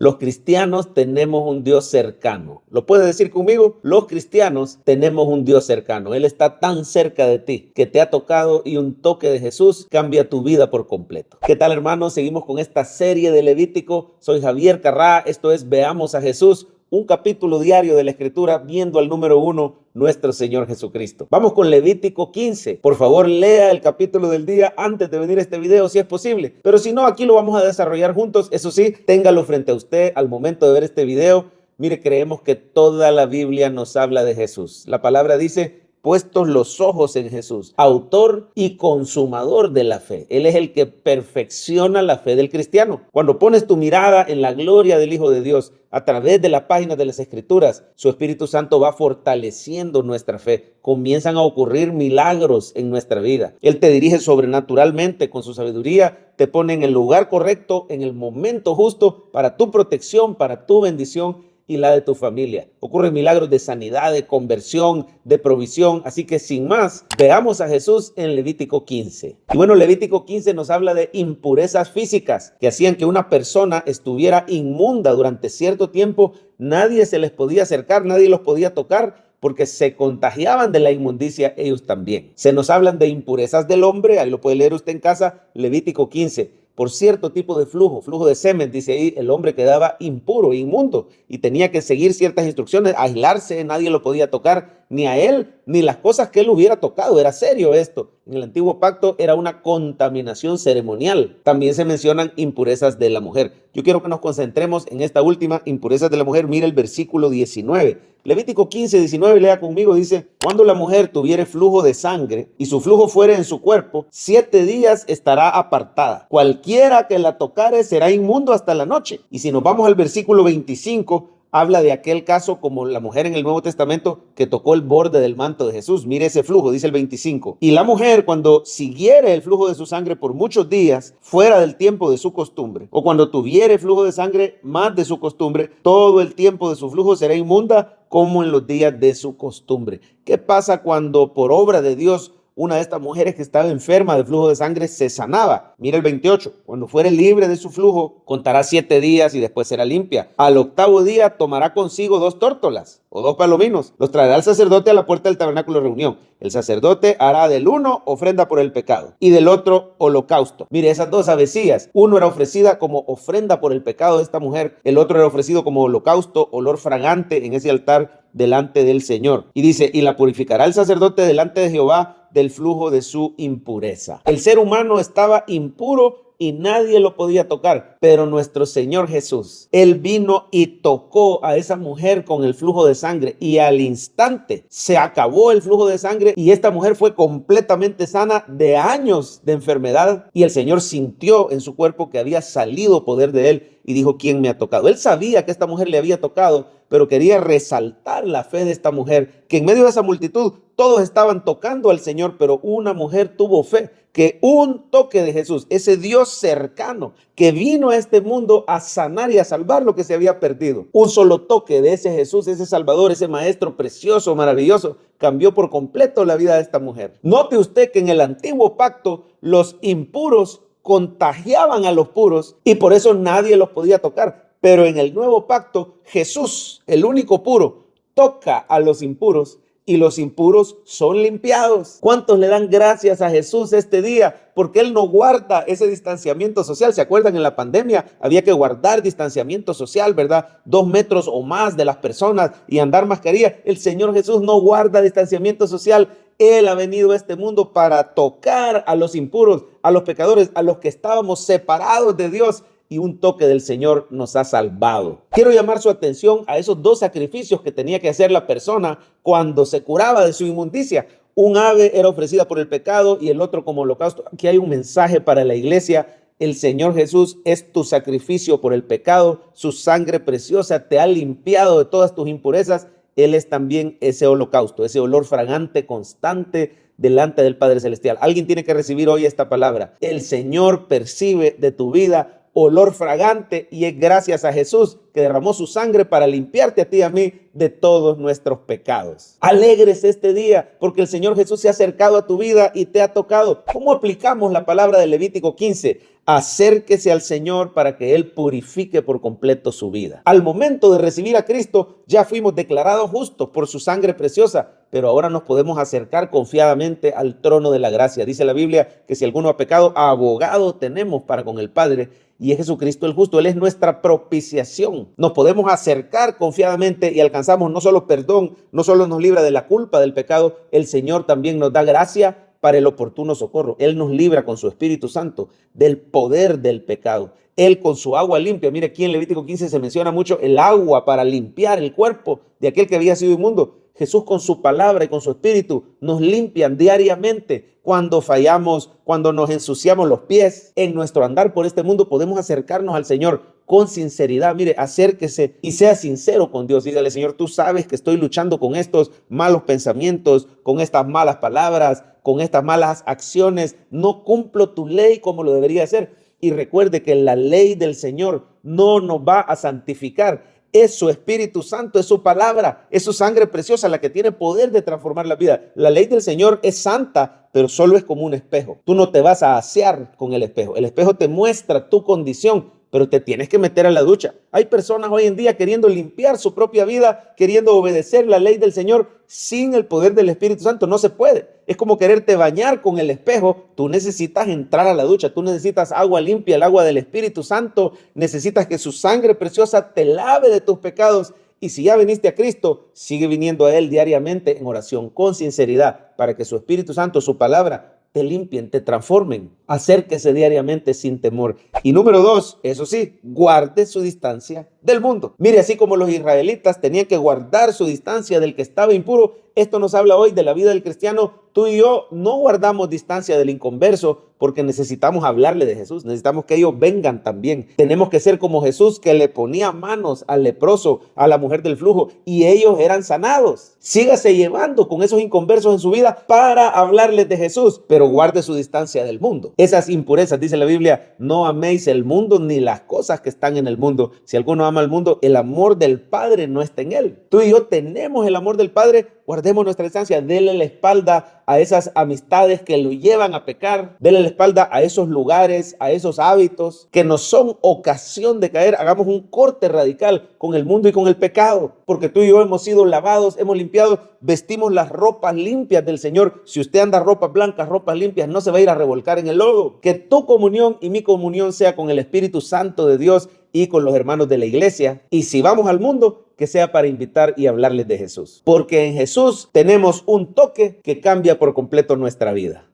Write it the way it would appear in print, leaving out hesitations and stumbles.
Los cristianos tenemos un Dios cercano. ¿Lo puedes decir conmigo? Los cristianos tenemos un Dios cercano. Él está tan cerca de ti que te ha tocado y un toque de Jesús cambia tu vida por completo. ¿Qué tal, hermanos? Seguimos con esta serie de Levítico. Soy Javier Carrá. Esto es Veamos a Jesús. Un capítulo diario de la Escritura viendo al número 1, nuestro Señor Jesucristo. Vamos con Levítico 15. Por favor, lea el capítulo del día antes de venir a este video si es posible. Pero si no, aquí lo vamos a desarrollar juntos. Eso sí, téngalo frente a usted al momento de ver este video. Mire, creemos que toda la Biblia nos habla de Jesús. La palabra dice: puestos los ojos en Jesús, autor y consumador de la fe. Él es el que perfecciona la fe del cristiano. Cuando pones tu mirada en la gloria del Hijo de Dios a través de las páginas de las Escrituras, su Espíritu Santo va fortaleciendo nuestra fe. Comienzan a ocurrir milagros en nuestra vida. Él te dirige sobrenaturalmente con su sabiduría, te pone en el lugar correcto, en el momento justo, para tu protección, para tu bendición y la de tu familia. Ocurren milagros de sanidad, de conversión, de provisión. Así que sin más, veamos a Jesús en Levítico 15. Y bueno, Levítico 15 nos habla de impurezas físicas que hacían que una persona estuviera inmunda durante cierto tiempo. Nadie se les podía acercar, nadie los podía tocar, porque se contagiaban de la inmundicia ellos también. Se nos hablan de impurezas del hombre, ahí lo puede leer usted en casa, Levítico 15. Por cierto tipo de flujo de semen, dice ahí, el hombre quedaba impuro, inmundo, y tenía que seguir ciertas instrucciones, aislarse, nadie lo podía tocar, ni a él, ni las cosas que él hubiera tocado. Era serio esto. En el antiguo pacto era una contaminación ceremonial. También se mencionan impurezas de la mujer. Yo quiero que nos concentremos en esta última, impurezas de la mujer. Mira el versículo 19. Levítico 15, 19, lea conmigo, dice: cuando la mujer tuviere flujo de sangre y su flujo fuere en su cuerpo, 7 días estará apartada. Cualquiera que la tocare será inmundo hasta la noche. Y si nos vamos al versículo 25, habla de aquel caso como la mujer en el Nuevo Testamento que tocó el borde del manto de Jesús. Mire ese flujo, dice el 25. Y la mujer, cuando siguiere el flujo de su sangre por muchos días, fuera del tiempo de su costumbre, o cuando tuviere flujo de sangre más de su costumbre, todo el tiempo de su flujo será inmunda como en los días de su costumbre. ¿Qué pasa cuando por obra de Dios una de estas mujeres que estaba enferma de flujo de sangre se sanaba? Mira el 28. Cuando fuere libre de su flujo, contará 7 días y después será limpia. Al 8º día tomará consigo 2 tórtolas o 2 palominos. Los traerá el sacerdote a la puerta del tabernáculo de reunión. El sacerdote hará del uno ofrenda por el pecado y del otro holocausto. Mire, esas 2 avecillas, uno era ofrecida como ofrenda por el pecado de esta mujer, el otro era ofrecido como holocausto, olor fragante en ese altar delante del Señor. Y dice: y la purificará el sacerdote delante de Jehová del flujo de su impureza. El ser humano estaba impuro y nadie lo podía tocar, pero nuestro Señor Jesús, Él vino y tocó a esa mujer con el flujo de sangre, y al instante se acabó el flujo de sangre y esta mujer fue completamente sana de años de enfermedad, y el Señor sintió en su cuerpo que había salido poder de Él y dijo: ¿quién me ha tocado? Él sabía que esta mujer le había tocado, pero quería resaltar la fe de esta mujer, que en medio de esa multitud todos estaban tocando al Señor, pero una mujer tuvo fe, que un toque de Jesús, ese Dios cercano que vino a este mundo a sanar y a salvar lo que se había perdido, un solo toque de ese Jesús, ese Salvador, ese Maestro precioso, maravilloso, cambió por completo la vida de esta mujer. Note usted que en el antiguo pacto los impuros contagiaban a los puros y por eso nadie los podía tocar. Pero en el nuevo pacto, Jesús, el único puro, toca a los impuros y los impuros son limpiados. ¿Cuántos le dan gracias a Jesús este día? Porque Él no guarda ese distanciamiento social. ¿Se acuerdan? En la pandemia había que guardar distanciamiento social, ¿verdad? 2 metros o más de las personas y andar mascarilla. El Señor Jesús no guarda distanciamiento social. Él ha venido a este mundo para tocar a los impuros, a los pecadores, a los que estábamos separados de Dios. Y un toque del Señor nos ha salvado. Quiero llamar su atención a esos 2 sacrificios que tenía que hacer la persona cuando se curaba de su inmundicia. Un ave era ofrecida por el pecado y el otro como holocausto. Aquí hay un mensaje para la iglesia. El Señor Jesús es tu sacrificio por el pecado. Su sangre preciosa te ha limpiado de todas tus impurezas. Él es también ese holocausto, ese olor fragante constante delante del Padre Celestial. Alguien tiene que recibir hoy esta palabra. El Señor percibe de tu vida olor fragante y es gracias a Jesús que derramó su sangre para limpiarte a ti y a mí de todos nuestros pecados. Alegres este día porque el Señor Jesús se ha acercado a tu vida y te ha tocado. ¿Cómo aplicamos la palabra de Levítico 15 Acérquese al Señor para que Él purifique por completo su vida. Al momento de recibir a Cristo, ya fuimos declarados justos por su sangre preciosa, pero ahora nos podemos acercar confiadamente al trono de la gracia. Dice la Biblia que si alguno ha pecado, abogado tenemos para con el Padre, y es Jesucristo el justo. Él es nuestra propiciación. Nos podemos acercar confiadamente y alcanzamos no solo perdón, no solo nos libra de la culpa del pecado, el Señor también nos da gracia para el oportuno socorro. Él nos libra con su Espíritu Santo del poder del pecado. Él con su agua limpia. Mire, aquí en Levítico 15 se menciona mucho el agua para limpiar el cuerpo de aquel que había sido inmundo. Jesús con su palabra y con su Espíritu nos limpian diariamente. Cuando fallamos, cuando nos ensuciamos los pies en nuestro andar por este mundo, podemos acercarnos al Señor con sinceridad. Mire, acérquese y sea sincero con Dios. Dígale: Señor, tú sabes que estoy luchando con estos malos pensamientos, con estas malas palabras, con estas malas acciones. No cumplo tu ley como lo debería hacer. Y recuerde que la ley del Señor no nos va a santificar. Es su Espíritu Santo, es su palabra, es su sangre preciosa la que tiene poder de transformar la vida. La ley del Señor es santa, pero solo es como un espejo. Tú no te vas a asear con el espejo. El espejo te muestra tu condición, pero te tienes que meter a la ducha. Hay personas hoy en día queriendo limpiar su propia vida, queriendo obedecer la ley del Señor sin el poder del Espíritu Santo. No se puede. Es como quererte bañar con el espejo. Tú necesitas entrar a la ducha. Tú necesitas agua limpia, el agua del Espíritu Santo. Necesitas que su sangre preciosa te lave de tus pecados. Y si ya viniste a Cristo, sigue viniendo a Él diariamente en oración, con sinceridad, para que su Espíritu Santo, su palabra, te limpien, te transformen. Acérquese diariamente sin temor. Y número 2, eso sí, guarde su distancia del mundo. Mire, así como los israelitas tenían que guardar su distancia del que estaba impuro, esto nos habla hoy de la vida del cristiano. Tú y yo no guardamos distancia del inconverso porque necesitamos hablarle de Jesús. Necesitamos que ellos vengan también. Tenemos que ser como Jesús, que le ponía manos al leproso, a la mujer del flujo, y ellos eran sanados. Sígase llevando con esos inconversos en su vida para hablarles de Jesús, pero guarde su distancia del mundo. Esas impurezas, dice la Biblia: no améis el mundo ni las cosas que están en el mundo. Si alguno ama al mundo, el amor del Padre no está en él. Tú y yo tenemos el amor del Padre. Guardemos nuestra distancia. Dele la espalda a esas amistades que lo llevan a pecar. Dele la espalda a esos lugares, a esos hábitos que nos son ocasión de caer. Hagamos un corte radical con el mundo y con el pecado, porque tú y yo hemos sido lavados, hemos limpiado, vestimos las ropas limpias del Señor. Si usted anda ropas blancas, ropas limpias, no se va a ir a revolcar en el lodo. Que tu comunión y mi comunión sea con el Espíritu Santo de Dios y con los hermanos de la iglesia. Y si vamos al mundo, que sea para invitar y hablarles de Jesús. Porque en Jesús tenemos un toque que cambia por completo nuestra vida.